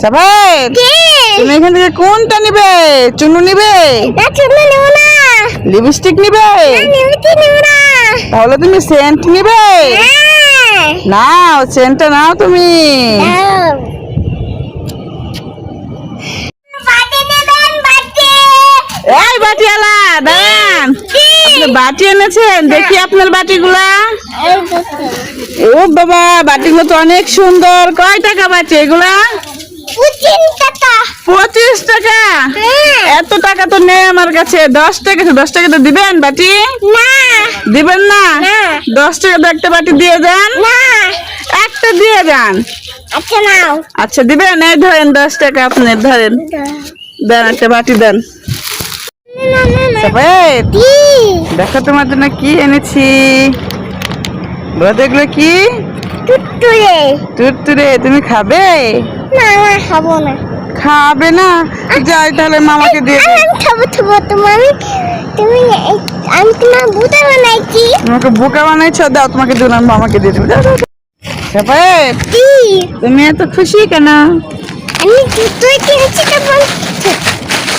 সাফায়েত, তুমি এখান থেকে কোনটা নিবে? চুনু নিবে? না চুনু নেব না। লিপস্টিক নিবে? না লিপস্টিক নেব না। তাহলে তুমি সেন্ট নিবে? হ্যাঁ নাও, সেন্টটা নাও তুমি। দাও। বাটি নেবেন বাটি। এই বাটিওয়ালা দাঁড়ান, আপনি বাটি এনেছেন? দেখি আপনার বাটিগুলা। এই দেখো ও বাবা, বাটিগুলো তো অনেক সুন্দর। কয় টাকা বাটি এগুলা? 25 টাকা। 25 টাকা? হ্যাঁ। এত টাকা তো নেই আমার কাছে। 10 টাকা, 10 টাকা তো দিবেন বাটি? না দিবেন না? না। 10 টাকা দিয়ে একটা বাটি দিয়ে দেন। না। একটা দিয়ে দেন। আচ্ছা নাও। আচ্ছা দিবেন? এই ধরেন 10 টাকা, আপনি ধরেন, দেন একটা বাটি দেন। না না না। সাফায়েত, কি? দেখো তোমার জন্য কি এনেছি। বলো তো এগুলো কি? টুটুরে। তুরতুরে, তুমি খাবে? না না খাবো না। খাবে না? যাই তাহলে মামাকে দিয়ে দিই। আমি খাবো খাবো তোমার। আমি তোমার বুটা বানাইছি। তোমাকে বোকা বানাইছো, দাও তোমাকে দিলাম, মামাকে দিয়ে দিবো। দাও, দাও, দাও। সাফায়েত, কি? তুমি এত খুশি কেন? আমি জুতোই কিনেছি তো বলছি।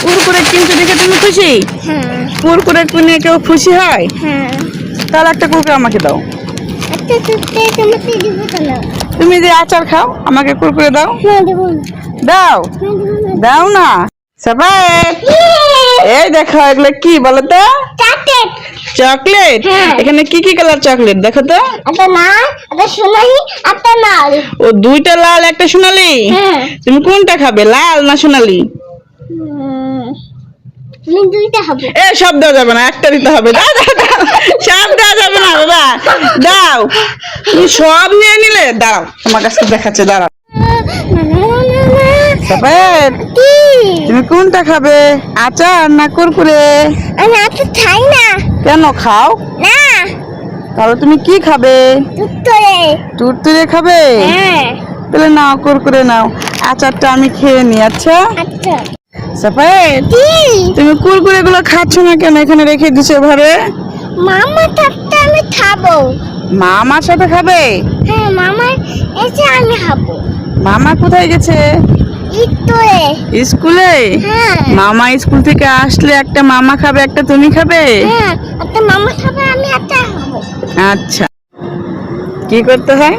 কুরকুরে কিনতে দেখে তুমি খুশি? হ্যাঁ কুরকুরে কিনে কেউ খুশি হয়? হ্যাঁ। তাহলে একটা কুরকুরে আমাকে দাও। একটা জুতো তোমাকে দিব কেন? তুমি যে আচার খাও, আমাকে কুরকুরে দাও। না দেবো না। দাও, না দেবো না। দাও না। সাফায়েত, এই দেখো এগুলো কি বলো তো? চকলেট। চকলেট? হ্যাঁ। এখানে কি কি কালার চকলেট দেখো তো? একটা লাল, একটা সোনালি, একটা লাল। ও, দুইটা লাল একটা সোনালি। হ্যাঁ। তুমি কোনটা খাবে, লাল না সোনালি? আমি দুইটা খাবো। এ সব দেওয়া যাবে না, একটা দিতে হবে। দাও, দাও, দাও। সব দেওয়া যাবে না বাবা, দাও। তুমি সব নিয়ে নিলে, দাঁড়াও তোমার কাছে দেখাচ্ছে, দাঁড়াও। সাফায়েত, কি? তুমি কোনটা খাবে, আচার না কুরকুরে? আমি আজকে খাই না। কেন খাও? না তাহলে তুমি কি খাবে? দুটোরে। তুরতুরে খাবে? হ্যাঁ তাহলে নাও, কুরকুরে নাও। আচারটা আমি খেয়ে নি। আচ্ছা আচ্ছা। সাফায়েত, কি? তুমি কুরকুরে গুলো খাচ্ছ না কেন? এখানে রেখে দিছো ঘরে। মামা থাকতে আমি খাবো। মা আমার সাথে খাবে? হ্যাঁ মামা এসে আমি খাবো। মামা কোথায় গেছে? ইটোরে। স্কুলে? হ্যাঁ মামা স্কুল থেকে আসলে একটা মামা খাবে, একটা তুমি খাবে? হ্যাঁ একটা মামা খাবে, আমি একটা খাবো। আচ্ছা, কি করতে হয়?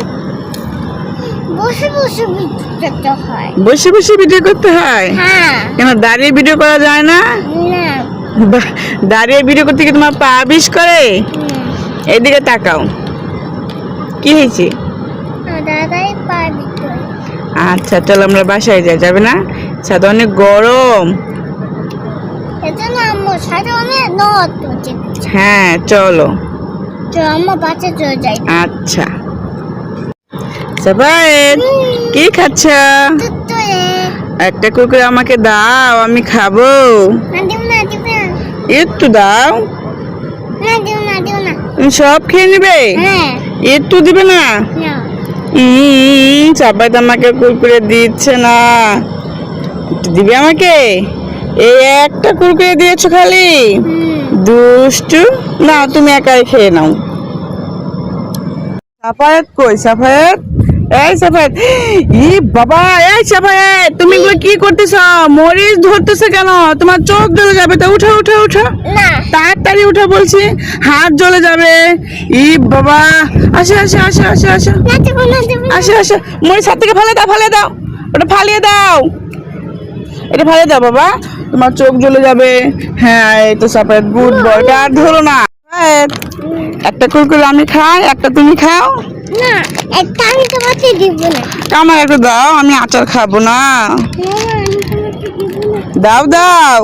বসে বসে বিদ্যুৎ হয়। বসে বসে ভিডিও করতে হয়? হ্যাঁ কেন দাঁড়িয়ে ভিডিও করা যায় না? না। বাহ, দাঁড়িয়ে ভিডিও করতে কি তোমার পা বিষ করে? এইদিকে তাকাও, কি হয়েছে? দাদাই পারবি তুই। আচ্ছা চলো আমরা বাসায় যাই, যাবে না? ছাদে অনেক গরম। এজন্য আম্মু সাথে অনেক নট হচ্ছে। হ্যাঁ চলো। তো আম্মু বাচ্চা চলে যাই। আচ্ছা সাফায়েত, কি খাচ্ছ? তুই একটা কুরকুরে আমাকে দাও, আমি খাবো। না দিব না দিব না। একটু দাও। না দিব না দিব না। তুমি সব খেয়ে নিবে? হ্যাঁ একটু দিবে না? না। সাফায়েত আমাকে কুরকুরে দিচ্ছে না, একটু দিবে আমাকে? এই একটা কুরকুরে দিয়েছো খালি, দুষ্টু। না তুমি একাই খেয়ে নাও। সাফায়েত কই? সাফায়েত, এই সাফায়েত, ই বাবা, এই সাফায়েত, তুমি এগুলো কি করতেছ? মরিচ ধরতেছে কেন? তোমার চোখ জ্বলে যাবে তো। উঠো উঠো উঠো, না তাড়াতাড়ি উঠো বলছি, হাত জ্বলে যাবে। ই বাবা, আসো আসো আসো আসো আসো না দিব না দিব না। আসো আসো। মরিচ হাত থেকে ফালিয়ে দাও, ফালিয়ে দাও, ওটা ফালিয়ে দাও, এটা ফালিয়ে দাও বাবা, তোমার চোখ জ্বলে যাবে। হ্যাঁ এই তো সাফায়েত, গুড বয়। এটা আর ধরো না। সাফায়েত, একটা কুরকুরে আমি খাই, একটা তুমি খাও। না একটা আমি তোমাকে দিব না। আমার একটু দাও, আমি আচার খাবো না। মামা আমি তোমাকে দিব না। দাও দাও।